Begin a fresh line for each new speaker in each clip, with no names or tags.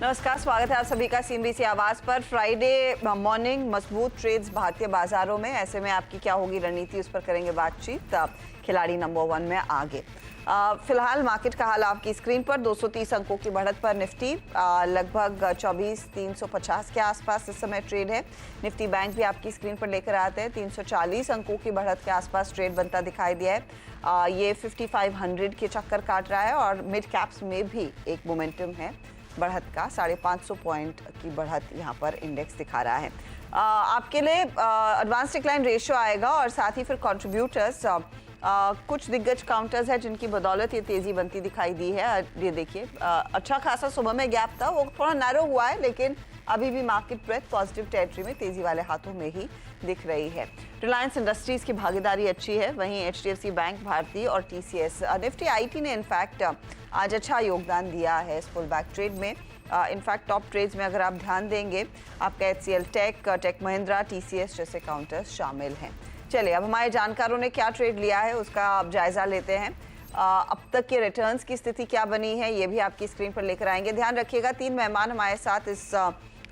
नमस्कार, स्वागत है आप सभी का सीएनबीसी आवाज पर। फ्राइडे मॉर्निंग मजबूत ट्रेड्स भारतीय बाजारों में, ऐसे में आपकी क्या होगी रणनीति, उस पर करेंगे बातचीत। खिलाड़ी नंबर 1 में आगे। फिलहाल मार्केट का हाल आपकी स्क्रीन पर। 230 अंकों की बढ़त पर निफ्टी लगभग 24,350 के आसपास इस समय ट्रेड है। निफ्टी बैंक भी आपकी स्क्रीन पर लेकर आते हैं। 340 अंकों की बढ़त के आसपास ट्रेड बनता दिखाई दिया है। ये 5500 के चक्कर काट रहा है और मिड कैप्स में भी एक मोमेंटम है बढ़त का। 550 पॉइंट की बढ़त यहाँ पर इंडेक्स दिखा रहा है। आपके लिए एडवांस डिक्लाइन रेशियो आएगा और साथ ही फिर कंट्रीब्यूटर्स, कुछ दिग्गज काउंटर्स है जिनकी बदौलत ये तेजी बनती दिखाई दी है। ये देखिए, अच्छा खासा सुबह में गैप था, वो थोड़ा नैरो हुआ है, लेकिन अभी भी मार्केट ब्रेथ पॉजिटिव टेरिटरी में तेजी वाले हाथों में ही दिख रही है। रिलायंस इंडस्ट्रीज की भागीदारी अच्छी है, वहीं एचडीएफसी बैंक, भारती और टीसीएस। निफ्टी आईटी ने इनफैक्ट आज अच्छा योगदान दिया है इस पुल बैक ट्रेड में। इनफैक्ट टॉप ट्रेड्स में अगर आप ध्यान देंगे, आपका एचसीएल टेक महिंद्रा, टीसीएस जैसे काउंटर्स शामिल हैं। चलिए, अब हमारे जानकारों ने क्या ट्रेड लिया है उसका आप जायजा लेते हैं। अब तक के रिटर्न्स की स्थिति क्या बनी है ये भी आपकी स्क्रीन पर लेकर आएंगे। ध्यान रखिएगा, 3 मेहमान हमारे साथ इस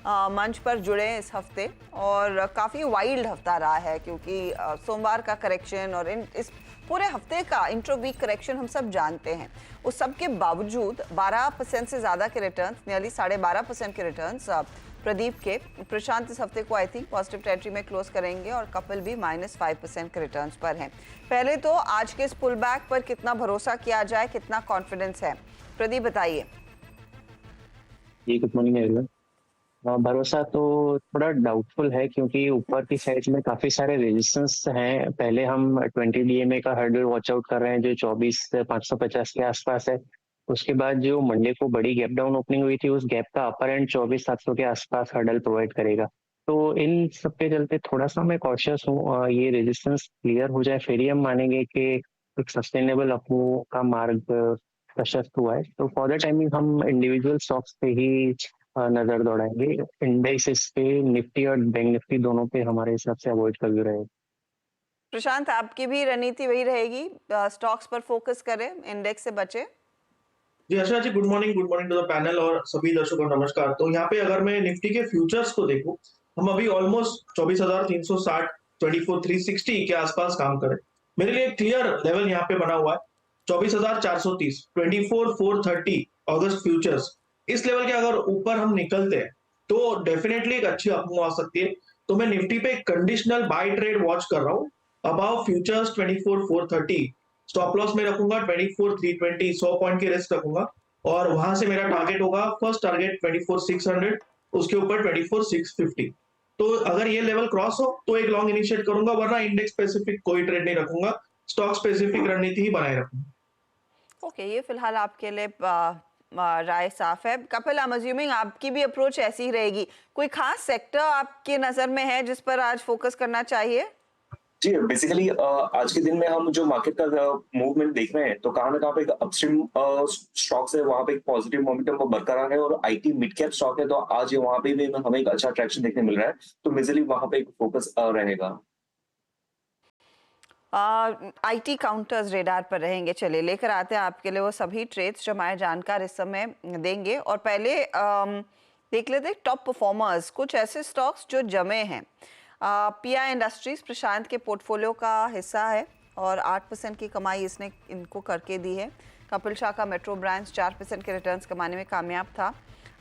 मंच पर जुड़े इस हफ्ते, और काफ़ी वाइल्ड हफ्ता रहा है क्योंकि सोमवार का करेक्शन और इस पूरे हफ्ते का इंट्रो वीक करेक्शन हम सब जानते हैं। उस सब के बावजूद 12% से ज़्यादा के रिटर्न्स, नियरली 12.5% के रिटर्न्स प्रदीप के। प्रशांत इस हफ्ते को आई थिंक पॉजिटिव टेरिटरी में क्लोज करेंगे और कपिल भी -5% के रिटर्न्स पर हैं। पहले तो आज के इस पुल बैक पर कितना भरोसा किया जाए, कितना कॉन्फिडेंस है, प्रदीप बताइए।
जी, गुड मॉर्निंग एवरीवन। भरोसा तो थोड़ा डाउटफुल है क्योंकि ऊपर की साइड में काफी सारे रेजिस्टेंस हैं। पहले हम 20 डीएमए का हर्डल वॉच आउट कर रहे हैं जो 24,550 के आसपास है। उसके बाद जो मंडे को बड़ी गैप डाउन ओपनिंग हुई थी, उस गैप का अपर एंड 24,700 के आसपास हर्डल प्रोवाइड करेगा। तो इन सब के चलते थोड़ा सा मैं कॉशियस हूँ। ये रेजिस्टेंस क्लियर हो जाए फिर ही हम मानेंगे कि एक सस्टेनेबल अपमूव का मार्ग प्रशस्त हुआ है। तो फॉर द टाइमिंग हम इंडिविजुअल स्टॉक्स पे ही नजर दौड़ाएंगे। इंडेक्सेस पे निफ्टी और बैंक निफ्टी दोनों पे हमारे हिसाब से अवॉइड कर भी रहे।
प्रशांत, आपकी भी रणनीति वही रहेगी, स्टॉक्स पर फोकस करें, इंडेक्स से बचे?
जी Archana ji, good morning to the panel और सभी दर्शकों को नमस्कार। तो यहाँ पे अगर मैं निफ्टी के फ्यूचर्स को देखूं, हम अभी ऑलमोस्ट 24,360, 24,360 के आसपास काम करें। मेरे लिए क्लियर लेवल यहाँ पे बना हुआ है 24,430, 24,430 अगस्त फ्यूचर्स। इस लेवल के अगर ऊपर हम निकलते हैं तो डेफिनेटली एक अच्छी अपमूव आ सकती है। तो मैं निफ्टी पे कंडीशनल बाय ट्रेड वॉच कर रहा हूँ अबाउ फ्यूचर्स 24,430। स्टॉप लॉस में रखूंगा 24,320, 100 पॉइंट की रिस्क रखूंगा और वहां से मेरा टारगेट होगा, फर्स्ट टारगेट 24,600, उसके ऊपर 24,650। तो अगर ये लेवल क्रॉस हो तो एक लॉन्ग इनिशिएट करूंगा, वरना इंडेक्स स्पेसिफिक कोई ट्रेड नहीं रखूंगा, स्टॉक स्पेसिफिक रणनीति ही बनाए रखूंगा।
ओके, ये फिलहाल आपके लिए राय साफ है। कपिल, आई एम अज्यूमिंग आपकी भी अप्रोच ऐसी ही रहेगी। कोई खास सेक्टर आपके नजर में है जिस पर आज फोकस करना चाहिए?
जी, बेसिकली आज के दिन में हम जो मार्केट का मूवमेंट देख रहे हैं, तो कहाँ ना कहाँ पे एक अपस्ट्रीम स्टॉक्स है, वहां पे एक पॉजिटिव मोमेंटम बरकरार है और आईटी मिड कैप स्टॉक है, तो आज वहां पे भी हमें एक अच्छा ट्रैक्शन देखने मिल रहा है। तो मेजरली वहां पे एक फोकस रहेगा।
आईटी काउंटर्स रेडार पर रहेंगे। चलिए, लेकर आते हैं आपके लिए वो सभी ट्रेड्स जो हमारे जानकार इस समय देंगे। और पहले देख लेते हैं टॉप परफॉर्मर्स, कुछ ऐसे स्टॉक्स जो जमे हैं। पीआई इंडस्ट्रीज प्रशांत के पोर्टफोलियो का हिस्सा है और 8% की कमाई इसने इनको करके दी है। कपिल शाह का मेट्रो ब्रांड्स 4% के रिटर्न्स कमाने में कामयाब था।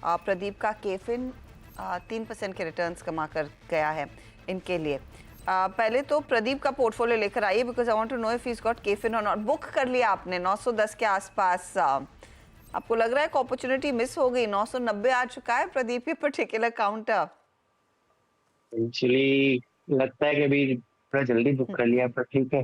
प्रदीप का केफिन 3% के रिटर्न्स कमा कर गया है इनके लिए। पहले तो प्रदीप का पोर्टफोलियो लेकर आइए, because I want to know if he is got KFin और नॉट। बुक कर लिया आपने 910 के आसपास। आपको लग रहा है कि अपॉर्चुनिटी मिस हो गई? 990 आ चुका है प्रदीप की पर्टिकुलर काउंटर।
एक्चुअली लगता है कि अभी थोड़ा जल्दी बुक कर लिया, पर ठीक है।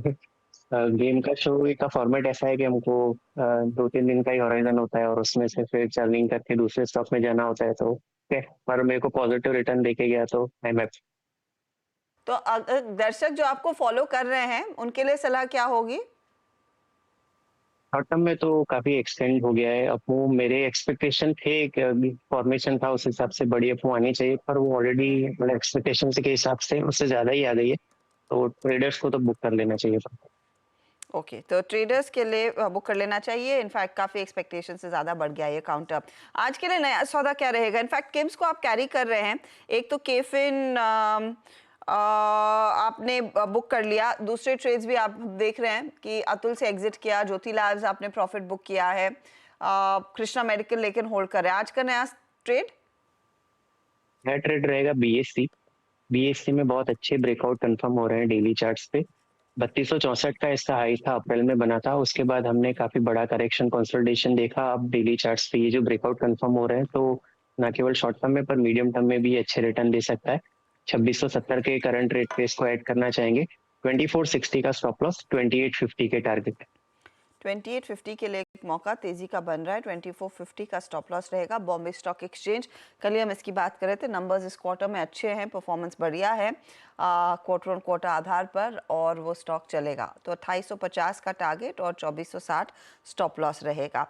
गेम का शो का फॉर्मेट ऐसा है कि हमको 2-3 दिन का ही हॉराइजन होता है और उसमें से फिर चर्निंग करके दूसरे स्टॉक में जाना होता है। तो पर मेरे को पॉजिटिव रिटर्न देके गया तो आई एम हैप्पी।
तो अगर दर्शक जो आपको फॉलो कर रहे हैं उनके लिए सलाह क्या होगी?
शॉर्ट टर्म में तो काफी एक्सटेंड हो गया है। अब वो मेरे एक्सपेक्टेशन थे कि फॉर्मेशन था, उस हिसाब से बड़ी अप आनी चाहिए, पर वो ऑलरेडी मतलब एक्सपेक्टेशन के हिसाब से उससे ज्यादा ही आ गई है। तो ट्रेडर्स को तो बुक कर लेना चाहिए था।
ओके, तो ट्रेडर्स के लिए बुक कर लेना चाहिए। इनफैक्ट काफ़ी एक्सपेक्टेशन से ज़्यादा बढ़ गया ये काउंटर। आज के लिए नया सौदा क्या रहेगा? इनफैक्ट किम्स को आप कैरी कर रहे हैं, एक तो केफिन आपने बुक कर लिया, दूसरे ट्रेड्स भी आप देख रहे हैं कि अतुल से एग्जिट किया, ज्योति लैब्स आपने प्रॉफिट बुक किया है, कृष्णा मेडिकल लेकिन होल्ड कर रहे हैं। आज का नया ट्रेड
ट्रेड रहेगा बीएससी। बीएससी में बहुत अच्छे ब्रेकआउट कंफर्म हो रहे हैं डेली चार्ट्स पे। 3264 का इसका हाई था, अप्रैल में बना था। उसके बाद हमने काफी बड़ा करेक्शन कंसोलिडेशन देखा। अब डेली चार्ट्स पे ये जो ब्रेकआउट कंफर्म हो रहे हैं, तो ना केवल शॉर्ट टर्म में पर मीडियम टर्म में भी अच्छे रिटर्न दे सकता है। 2670 के करंट रेट पे इसको ऐड करना चाहेंगे। 2460 का स्टॉप लॉस, 2850 के टारगेट।
2850 के लिए एक मौका तेजी का बन रहा है। 2450 का स्टॉप लॉस रहेगा। बॉम्बे स्टॉक एक्सचेंज, कल ही हम इसकी बात कर रहे थे, नंबर्स इस क्वार्टर में अच्छे हैं, परफॉर्मेंस बढ़िया है क्वार्टर ऑन क्वार्टर आधार पर, और वो स्टॉक चलेगा। तो 2850 का टारगेट और 2460 स्टॉप लॉस रहेगा।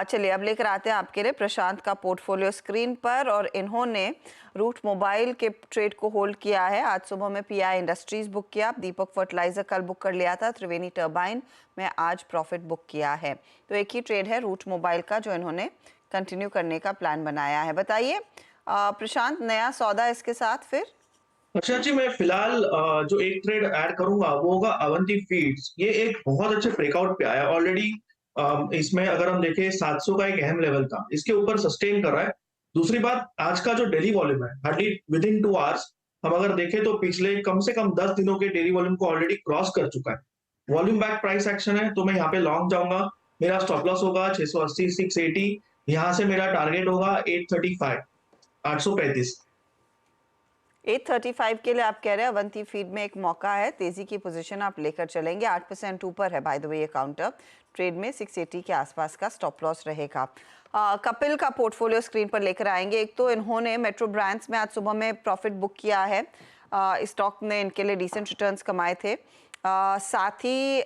चलिए अब लेकर आते हैं आपके लिए प्रशांत का पोर्टफोलियो स्क्रीन पर, और इन्होंने रूट मोबाइल के ट्रेड को होल्ड किया है। आज सुबह में पीआई इंडस्ट्रीज बुक किया, दीपक फर्टिलाइजर कल बुक कर लिया था, त्रिवेणी टर्बाइन में आज प्रॉफिट बुक किया है। तो एक ही ट्रेड है रूट मोबाइल का जो इन्होंने कंटिन्यू करने का प्लान बनाया है। बताइए प्रशांत, नया सौदा इसके साथ फिर?
अच्छा जी, मैं फिलहाल जो एक ट्रेड ऐड करूंगा वो होगा अवंती फीड्स। ये एक बहुत अच्छे ब्रेकआउट पे आया ऑलरेडी। इसमें अगर हम देखें 700 का एक अहम लेवल था, इसके ऊपर सस्टेन कर रहा है। दूसरी बात, आज का जो डेली वॉल्यूम है हार्डली विद इन 2 आवर्स हम अगर देखें तो पिछले कम से कम 10 दिनों के डेली वॉल्यूम को ऑलरेडी क्रॉस कर चुका है। वॉल्यूम बैक प्राइस एक्शन है, तो मैं यहाँ पे लॉन्ग जाऊंगा। मेरा स्टॉप लॉस होगा 680 680। यहाँ से मेरा टारगेट होगा 835 835।
835 के लिए आप कह रहे हैं अवंती फीड में एक मौका है, तेजी की पोजीशन आप लेकर चलेंगे। 8% ऊपर है बाय द वे ये काउंटर ट्रेड में। 680 के आसपास का स्टॉप लॉस रहेगा। कपिल का पोर्टफोलियो स्क्रीन पर लेकर आएंगे। एक तो इन्होंने मेट्रो ब्रांड्स में आज सुबह में प्रॉफिट बुक किया है। इस स्टॉक ने इनके लिए डिसेंट रिटर्न्स कमाए थे। साथ ही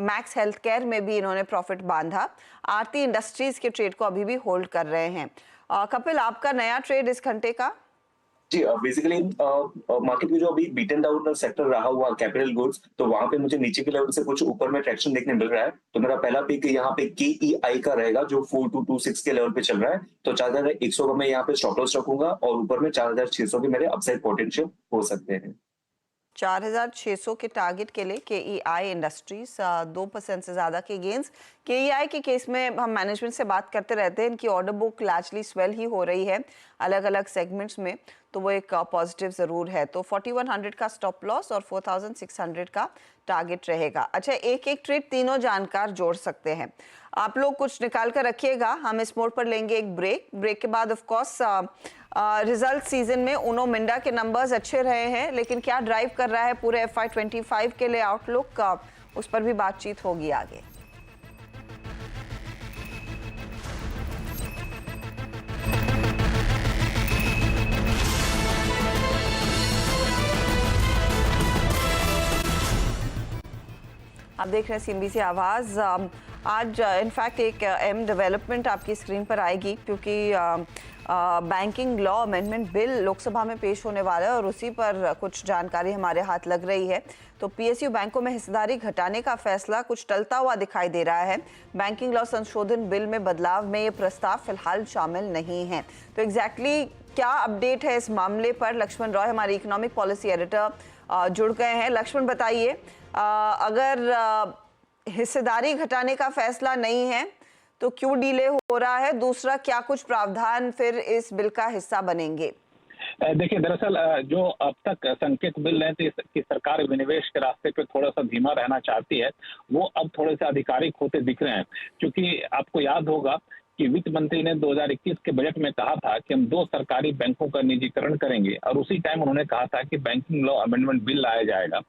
मैक्स हेल्थ केयर में भी इन्होंने प्रॉफिट बांधा। आरती इंडस्ट्रीज के ट्रेड को अभी भी होल्ड कर रहे हैं। कपिल, आपका नया ट्रेड इस घंटे का?
जी, बेसिकली मार्केट में जो अभी बीटन डाउन सेक्टर रहा हुआ कैपिटल गुड्स, तो वहां पे मुझे नीचे के लेवल से कुछ ऊपर में ट्रैक्शन देखने मिल रहा है। तो मेरा पहला पिक यहाँ पे KEI का रहेगा जो 4226 के लेवल पे चल रहा है। तो 4100 का मैं यहाँ पे स्टॉप लॉस रखूंगा, और ऊपर में 4600 के मेरे अपसाइड पोटेंशियल हो सकते हैं।
4600 के टारगेट के लिए KEI इंडस्ट्रीज 2% से ज़्यादा के गेंस। KEI के केस में हम मैनेजमेंट से बात करते रहते हैं, इनकी ऑर्डर बुक लार्जली स्वेल ही हो रही है अलग अलग सेगमेंट्स में, तो वो एक पॉजिटिव ज़रूर है। तो 4100 का स्टॉप लॉस और 4600 का टारगेट रहेगा। अच्छा, एक एक ट्रेड तीनों जानकार जोड़ सकते हैं। आप लोग कुछ निकाल कर रखिएगा। हम इस मोड पर लेंगे एक ब्रेक के बाद ऑफ कोर्स रिजल्ट सीजन में उनो मिंडा के नंबर्स अच्छे रहे हैं, लेकिन क्या ड्राइव कर रहा है पूरे FY25 के लिए आउटलुक, उस पर भी बातचीत होगी आगे। आप देख रहे हैं CNBC आवाज़। आज इनफैक्ट एक अहम डेवलपमेंट आपकी स्क्रीन पर आएगी, क्योंकि banking law amendment bill Lok Sabha में पेश होने वाला है और उसी पर कुछ जानकारी हमारे हाथ लग रही है। तो PSU बैंकों में हिस्सेदारी घटाने का फैसला कुछ टलता हुआ दिखाई दे रहा है। बैंकिंग लॉ संशोधन बिल में बदलाव में ये प्रस्ताव फिलहाल शामिल नहीं है। तो एग्जैक्टली क्या अपडेट है इस मामले पर? लक्ष्मण रॉय हमारे इकोनॉमिक पॉलिसी एडिटर जुड़ गए हैं। लक्ष्मण, बताइए, अगर हिस्सेदारी घटाने का फैसला नहीं है तो क्यों डिले हो रहा है? दूसरा, क्या कुछ प्रावधान फिर इस बिल का हिस्सा बनेंगे?
देखिए, दरअसल जो अब तक संकेत मिल रहे थे कि सरकार विनिवेश के रास्ते पे थोड़ा सा धीमा रहना चाहती है, वो अब थोड़े से आधिकारिक होते दिख रहे हैं। क्योंकि आपको याद होगा कि वित्त मंत्री ने 2021 के बजट में कहा था कि हम 2 सरकारी बैंकों का निजीकरण करेंगे, और उसी टाइम उन्होंने कहा था कि बैंकिंग लॉ अमेंडमेंट बिल लाया जाएगा।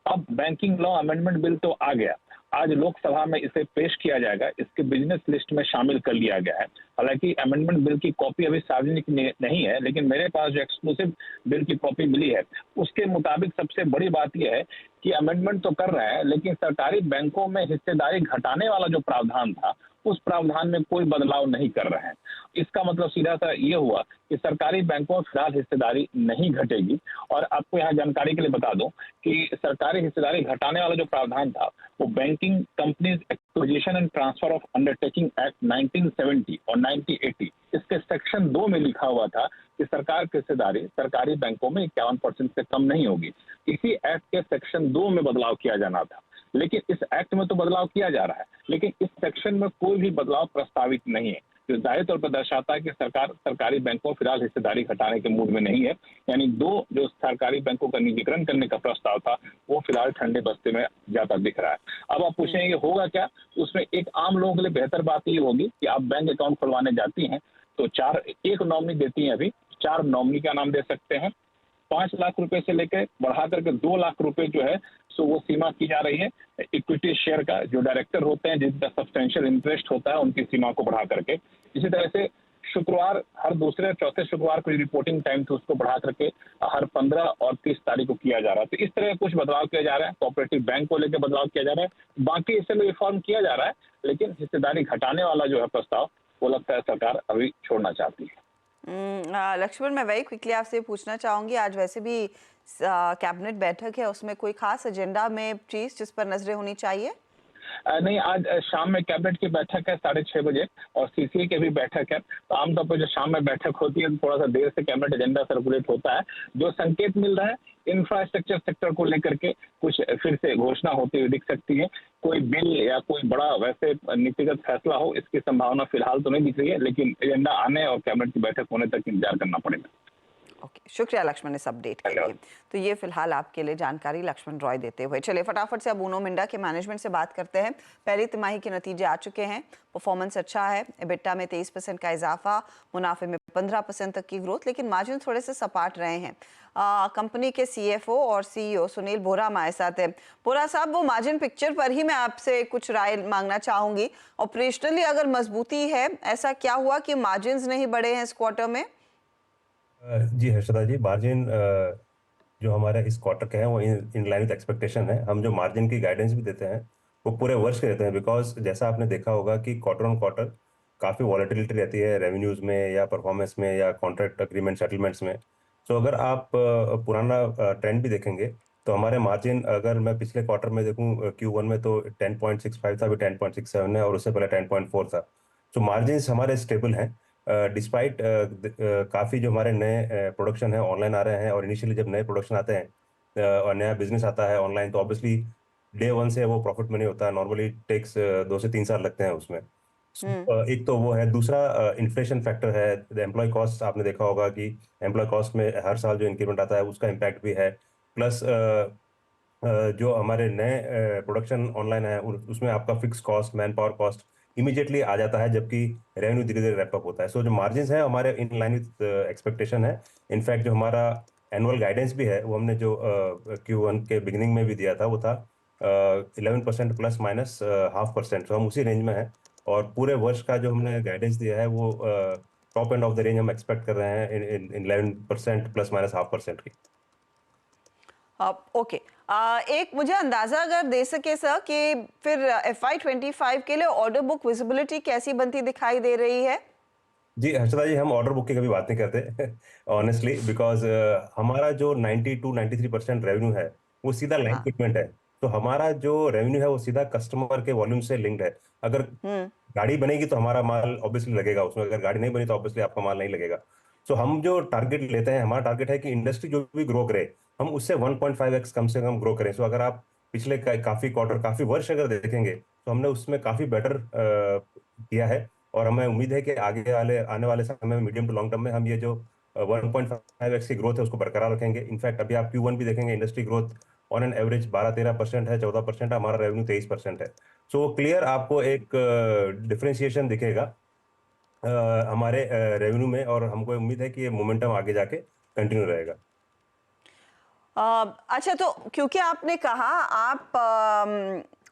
अब बैंकिंग लॉ अमेंडमेंट बिल तो आ गया, आज लोकसभा में इसे पेश किया जाएगा। इसके बिजनेस लिस्ट में शामिल कर लिया गया है। हालांकि अमेंडमेंट बिल की कॉपी अभी सार्वजनिक नहीं है, लेकिन मेरे पास जो एक्सक्लूसिव बिल की कॉपी मिली है उसके मुताबिक सबसे बड़ी बात यह है कि अमेंडमेंट तो कर रहा है, लेकिन सरकारी बैंकों में हिस्सेदारी घटाने वाला जो प्रावधान था उस प्रावधान में कोई बदलाव नहीं कर रहे हैं। इसका मतलब सीधा सा ये हुआ कि सरकारी बैंकों में फिलहाल हिस्सेदारी नहीं घटेगी। और आपको यहाँ जानकारी के लिए बता दूं कि सरकारी हिस्सेदारी घटाने वाला जो प्रावधान था वो banking companies acquisition and transfer of undertaking act 1970 और 1980 इसके सेक्शन 2 में लिखा हुआ था कि सरकार की हिस्सेदारी सरकारी बैंकों में 51% से कम नहीं होगी। इसी एक्ट के सेक्शन 2 में बदलाव किया जाना था, लेकिन इस एक्ट में तो बदलाव किया जा रहा है, लेकिन इस सेक्शन में कोई भी बदलाव प्रस्तावित नहीं है, जो जाहिर तौर पर दर्शाता है कि सरकार सरकारी बैंकों फिलहाल हिस्सेदारी घटाने के मूड में नहीं है। यानी 2 जो सरकारी बैंकों का निजीकरण करने का प्रस्ताव था वो फिलहाल ठंडे बस्ते में जाता दिख रहा है। अब आप पूछेंगे होगा क्या? उसमें एक आम लोगों के लिए बेहतर बात ये होगी कि आप बैंक अकाउंट खुलवाने जाती हैं तो 1 नॉमिनी देती हैं, अभी 4 नॉमिनी का नाम दे सकते हैं। 5 लाख रुपए से लेकर बढ़ा करके 2 लाख रुपए जो है सो वो सीमा की जा रही है। इक्विटी शेयर का जो डायरेक्टर होते हैं जिनका सब्सटेंशियल इंटरेस्ट होता है उनकी सीमा को बढ़ा करके, इसी तरह से शुक्रवार हर दूसरे चौथे शुक्रवार को रिपोर्टिंग टाइम थी उसको बढ़ा करके हर 15 और 30 तारीख को किया जा रहा है। तो इस तरह कुछ बदलाव किया जा रहा है। कोऑपरेटिव बैंक को लेकर बदलाव किया जा रहा है, बाकी इससे रिफॉर्म किया जा रहा है, लेकिन हिस्सेदारी घटाने वाला जो है प्रस्ताव वो लगता है सरकार अभी छोड़ना चाहती है।
लक्ष्मण, मैं वही क्विकली आपसे पूछना चाहूंगी, आज वैसे भी कैबिनेट बैठक है, उसमें कोई खास एजेंडा में चीज जिस पर नजरें होनी चाहिए?
नहीं, आज शाम में कैबिनेट की बैठक है 6:30 बजे और सीसीए की भी बैठक है। तो आमतौर पर जो शाम में बैठक होती है थोड़ा सा देर से कैबिनेट एजेंडा सर्कुलेट होता है। जो संकेत मिल रहा है इंफ्रास्ट्रक्चर सेक्टर को लेकर के कुछ फिर से घोषणा होती हुई दिख सकती है। कोई बिल या कोई बड़ा वैसे नीतिगत फैसला हो इसकी संभावना फिलहाल तो नहीं दिख रही है, लेकिन एजेंडा आने और कैबिनेट की बैठक होने तक इंतजार करना पड़ेगा।
ओके, शुक्रिया लक्ष्मण इस अपडेट के लिए। तो ये फिलहाल आपके लिए जानकारी लक्ष्मण रॉय देते हुए। चलिए फटाफट से अब उनो मिंडा के मैनेजमेंट से बात करते हैं। पहली तिमाही के नतीजे आ चुके हैं, परफॉर्मेंस अच्छा है, एबिटा में 23% का इजाफा, मुनाफे में 15% तक की ग्रोथ, लेकिन मार्जिन थोड़े से सपाट रहे हैं। कंपनी के सीएफओ और सीईओ सुनील बोरा हमारे साथ है। बोरा साहब, वो मार्जिन पिक्चर पर ही मैं आपसे कुछ राय मांगना चाहूंगी। ऑपरेशनली अगर मजबूती है, ऐसा क्या हुआ कि मार्जिन नहीं बढ़े हैं इस क्वार्टर में?
जी हर्षदा जी, मार्जिन जो हमारे इस क्वार्टर के हैं वो इन लाइन विद एक्सपेक्टेशन है। हम जो मार्जिन की गाइडेंस भी देते हैं वो पूरे वर्ष के देते हैं, बिकॉज जैसा आपने देखा होगा कि क्वार्टर ऑन क्वार्टर काफ़ी वॉलेटिलिटी रहती है रेवेन्यूज़ में या परफॉर्मेंस में या कॉन्ट्रैक्ट अग्रीमेंट सेटलमेंट्स में। तो अगर आप पुराना ट्रेंड भी देखेंगे तो हमारे मार्जिन, अगर मैं पिछले क्वार्टर में देखूं Q1 में तो 10.65 था, अभी 10.67 है और उससे पहले 10.4 था। तो मार्जिन हमारे स्टेबल हैं डिस्पाइट काफ़ी जो हमारे नए प्रोडक्शन है ऑनलाइन आ रहे हैं। और इनिशियली जब नए प्रोडक्शन आते हैं और नया बिजनेस आता है ऑनलाइन तो ऑब्वियसली डे 1 से वो प्रॉफिट में नहीं होता है, नॉर्मली टेक्स 2 से 3 साल लगते हैं उसमें। एक तो वो है, दूसरा इन्फ्लेशन फैक्टर है। एम्प्लॉय कॉस्ट आपने देखा होगा कि एम्प्लॉय कॉस्ट में हर साल जो इंक्रीमेंट आता है उसका इम्पैक्ट भी है। प्लस जो हमारे नए प्रोडक्शन ऑनलाइन है उसमें आपका fix cost, manpower cost immediately आ जाता है, जबकि रेवेन्यू धीरे धीरे रैप अप होता है। सो जो मार्जिन है हमारे इन लाइन विद एक्सपेक्टेशन है। इनफैक्ट जो हमारा एनुअल गाइडेंस भी है वो हमने जो Q1 के बिगिनिंग में भी दिया था वो था 11% प्लस माइनस 0.5%। तो हम उसी रेंज में है और पूरे वर्ष का जो हमने गाइडेंस दिया है वो top end of the range हम एक्सपेक्ट कर रहे हैं इन 11% प्लस माइनस 0.5% की।
ओके, एक मुझे अंदाजा अगर दे सके सर कि फिर FY25 के लिए ऑर्डर बुक विजिबिलिटी कैसी बनती दिखाई दे रही है?
जी हर्षदा जी, हम ऑर्डर बुक की कभी बात नहीं करते ऑनेस्टली, बिकॉज हमारा जो 92-93% रेवेन्यू है वो सीधा लाइन फिटमेंट है। तो हमारा जो रेवेन्यू है वो सीधा कस्टमर के वॉल्यूम से लिंक्ड है। अगर गाड़ी बनेगी तो हमारा माल ऑब्वियसली लगेगा उसमें, अगर गाड़ी नहीं बनी तो ऑब्वियसली आपका माल नहीं लगेगा। तो हम जो टारगेट लेते हैं, हमारा टारगेट है कि इंडस्ट्री जो भी ग्रो करे हम उससे 1.5x कम से कम ग्रो करें। सो अगर आप पिछले काफी क्वार्टर, काफी वर्ष अगर देखेंगे तो हमने उसमें काफी बेटर किया है और हमें उम्मीद है कि आने वाले समय में मीडियम टू लॉन्ग टर्म में हम ये जो 1.5x की ग्रोथ है उसको बरकरार रखेंगे। इनफैक्ट अभी आप Q1 भी देखेंगे, industry growth on an average 12-13% है, 14% है, हमारा रेवेन्यू 23% है। सो क्लियर आपको एक डिफरेंशिएशन दिखेगा हमारे रेवेन्यू में और हमको उम्मीद है कि ये मोमेंटम आगे जाके कंटिन्यू रहेगा।
अच्छा, तो क्योंकि आपने कहा आप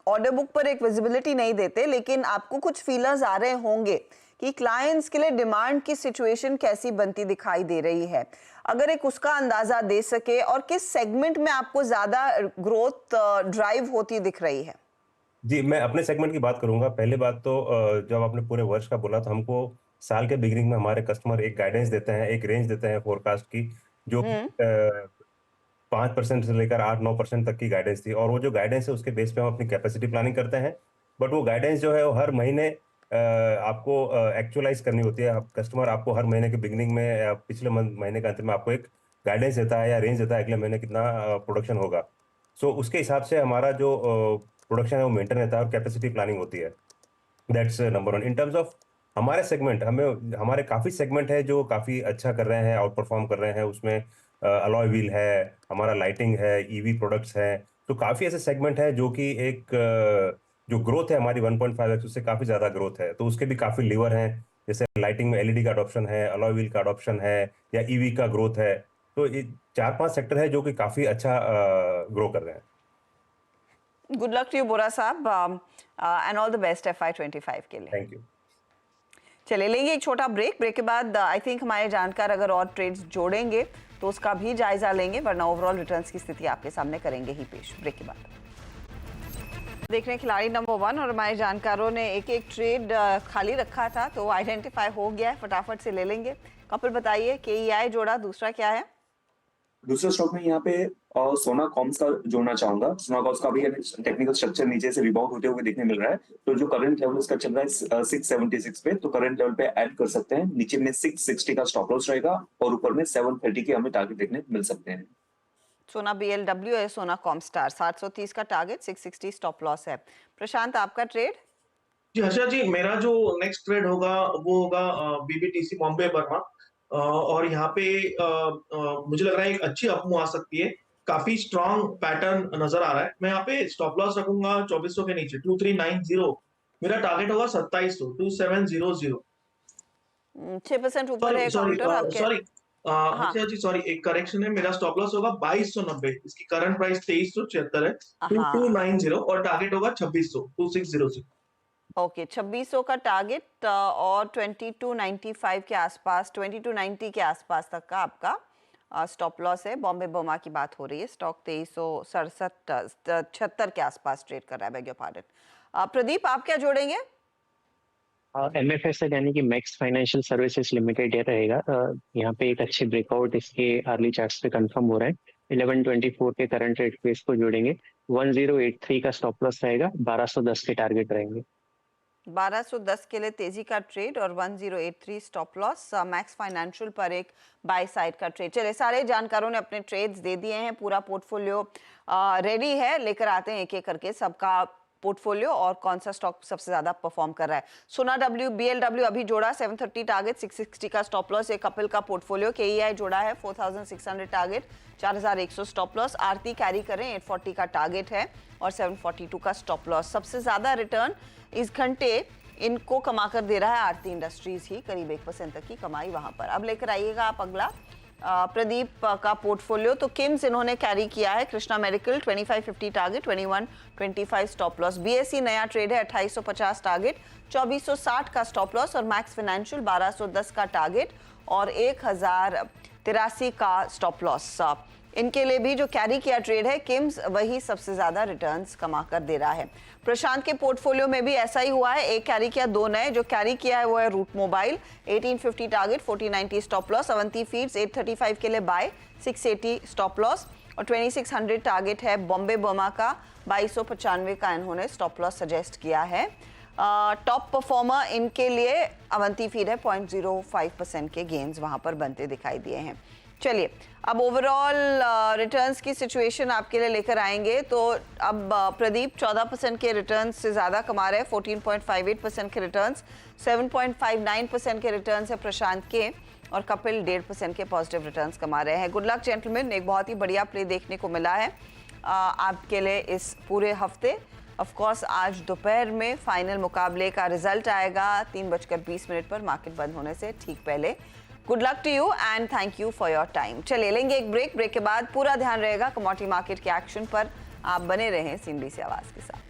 ऑर्डर बुक पर एक विजिबिलिटी नहीं देते, लेकिन आपको कुछ फीलर्स आ रहे होंगे कि क्लाइंट्स के लिए डिमांड की सिचुएशन कैसी बनती दिखाई दे रही है, अगर एक उसका अंदाजा दे सके और किस सेगमेंट में आपको ज्यादा ग्रोथ ड्राइव होती दिख रही है?
जी, मैं अपने सेगमेंट की बात करूंगा। पहली बात तो जब आपने पूरे वर्ष का बोला तो हमको साल के बिगिनिंग में हमारे कस्टमर एक गाइडेंस देते हैं, एक रेंज देते हैं फोरकास्ट की, जो 5% से लेकर 8-9% तक की गाइडेंस थी, और वो जो गाइडेंस है उसके बेस पे हम अपनी कैपेसिटी प्लानिंग करते हैं। बट वो गाइडेंस जो है वो हर महीने आपको एक्चुअलाइज करनी होती है। कस्टमर आपको हर महीने के बिगिनिंग में पिछले महीने के अंत में आपको एक गाइडेंस देता है या रेंज देता है अगले महीने कितना प्रोडक्शन होगा। सो उसके हिसाब से हमारा जो प्रोडक्शन है वो मेंटेन रहता है और कैपेसिटी प्लानिंग होती है। That's number one. In terms of हमारे सेगमेंट, हमारे काफ़ी सेगमेंट है जो काफ़ी अच्छा कर रहे हैं, आउट परफॉर्म कर रहे हैं। उसमें अलॉय व्हील है, हमारा लाइटिंग है, ईवी प्रोडक्ट्स हैं। तो काफ़ी ऐसे सेगमेंट है जो कि एक जो ग्रोथ है हमारी 1.5x, उससे काफ़ी ज़्यादा ग्रोथ है। तो उसके भी काफ़ी लीवर हैं, जैसे लाइटिंग में एलईडी का अडॉप्शन है, अलॉय व्हील का अडॉप्शन है, या ईवी का ग्रोथ है। तो ये 4-5 सेक्टर है जो कि काफ़ी अच्छा ग्रो कर रहे हैं।
गुड लक टू यू बोरा साहब, and all the best FY25 के लिए।
Thank you.
चले लेंगे एक छोटा ब्रेक के बाद आई थिंक हमारे जानकार अगर और ट्रेड्स जोड़ेंगे तो उसका भी जायजा लेंगे, वरना ओवरऑल रिटर्न्स की स्थिति आपके सामने करेंगे ही पेश। ब्रेक के बाद देख रहे हैं खिलाड़ी नंबर 1, और हमारे जानकारों ने एक एक ट्रेड खाली रखा था तो आइडेंटिफाई हो गया है, फटाफट से ले लेंगे। कपिल बताइए, KEI जोड़ा, दूसरा क्या है?
दूसरे स्टॉक में यहाँ पे सोना कॉम्स का जोड़ना चाहूंगा। सोना कॉम्स का भी टेक्निकल स्ट्रक्चर नीचे से रिबाउंड होते हुए देखने मिल रहा है। तो जो करंट लेवल इसका चल रहा है 676 पे, तो करंट लेवल पे ऐड कर सकते हैं। नीचे में 660 का स्टॉप लॉस रहेगा और ऊपर में 730 के हमें टारगेट देखने मिल सकते हैं।
सोना BLW है, सोना कॉमस्टार 730 का टारगेट, 660 स्टॉप लॉस है। प्रशांत, आपका ट्रेड?
जी हर्षा जी, मेरा जो नेक्स्ट ट्रेड होगा वो होगा BBTC बॉम्बे बर्मा। और यहाँ पे मुझे लग रहा है एक अच्छी अपमूव आ सकती है, काफी स्ट्रॉन्ग पैटर्न नजर आ रहा है। मैं यहाँ पे स्टॉप लॉस रखूंगा 2400 के नीचे 2390। मेरा टारगेट होगा 2700, 2700।
6% ऊपर है काउंटर आपके।
सॉरी
हाँ,
हर्षा जी, सॉरी, एक करेक्शन है। मेरा स्टॉप लॉस होगा 2290, इसकी करंट प्राइस 2376 है,
हाँ,
2290, और टारगेट होगा 2600, 2600।
ओके, 2600 का टारगेट और 2295 के आसपास, 2290 के आसपास तक का आपका स्टॉप लॉस है। बॉम्बे बर्मा की बात हो रही है। स्टॉक 2367 के आसपास ट्रेड कर रहा है, बेग योर पार्डन। प्रदीप, आप क्या जोड़ेंगे?
MFS यानी कि मैक्स फाइनेंशियल सर्विसेज लिमिटेड ये रहेगा। यहाँ पे एक अच्छे ब्रेकआउट इसके अर्ली चार्ट्स पे कंफर्म हो रहा है। 1124 के करंट रेट पे इसको जोड़ेंगे। 1083 का स्टॉप लॉस रहेगा, 1210 के टारगेट रहेंगे।
1210 के लिए तेजी का ट्रेड और 1083 स्टॉप लॉस। मैक्स फाइनेंशियल पर एक बाय साइड का ट्रेड। चले, सारे जानकारों ने अपने ट्रेड्स दे दिए हैं, पूरा पोर्टफोलियो रेडी है। लेकर आते हैं एक एक करके सबका पोर्टफोलियो और कौन सा स्टॉक सबसे ज्यादा परफॉर्म कर रहा है। सोना BLW अभी जोड़ा 730 टारगेट, 660 का स्टॉप लॉस। एक कपिल का पोर्टफोलियो। KEI जोड़ा है 4600 टारगेट, 4100 स्टॉप लॉस। आरती कैरी करें, 840 का टारगेट है और 742 का स्टॉप लॉस। सबसे ज्यादा रिटर्न इस घंटे इनको कमा कर दे रहा है आरती इंडस्ट्रीज ही, करीब 1% तक की कमाई वहां पर। अब लेकर आइएगा आप अगला प्रदीप का पोर्टफोलियो। तो किम्स इन्होंने कैरी किया है, Krishna medical 2550 target, 2125 stop loss. BSE नया ट्रेड है, 2850 टारगेट, 2460 का स्टॉप लॉस। और मैक्स फाइनेंशियल 1210 का टारगेट और 1083 का स्टॉप लॉस। इनके लिए भी जो कैरी किया ट्रेड है किम्स, वही सबसे ज्यादा रिटर्न्स कमा कर दे रहा है। प्रशांत के पोर्टफोलियो में भी ऐसा ही हुआ है, एक कैरी किया, दो नए। जो कैरी किया है वो है Route Mobile, 1850 target, 1490 stop loss. Avanti Feeds 835 के लिए बाय, 680 स्टॉप लॉस और 2600 टारगेट है। बॉम्बे बर्मा का 2295 का इन्होंने स्टॉप लॉस सजेस्ट किया है। टॉप परफॉर्मर इनके लिए अवंती फीड है, 0.05% के गेन्स वहां पर बनते दिखाई दिए हैं। चलिए, अब ओवरऑल रिटर्न्स की सिचुएशन आपके लिए लेकर आएंगे। तो अब प्रदीप 14% के रिटर्न्स से ज़्यादा कमा रहे हैं, 14.58% के रिटर्न्स, 7.59% के रिटर्न्स है प्रशांत के, और कपिल 1.5% के पॉजिटिव रिटर्न्स कमा रहे हैं। गुड लक जेंटलमैन, एक बहुत ही बढ़िया प्ले देखने को मिला है आपके लिए इस पूरे हफ्ते। ऑफ कोर्स आज दोपहर में फाइनल मुकाबले का रिजल्ट आएगा 3:20 पर, मार्केट बंद होने से ठीक पहले। Good luck to you and thank you for your time. चले लेंगे एक ब्रेक के बाद पूरा ध्यान रहेगा कमोडिटी मार्केट के एक्शन पर। आप बने रहें CNBC आवाज के साथ।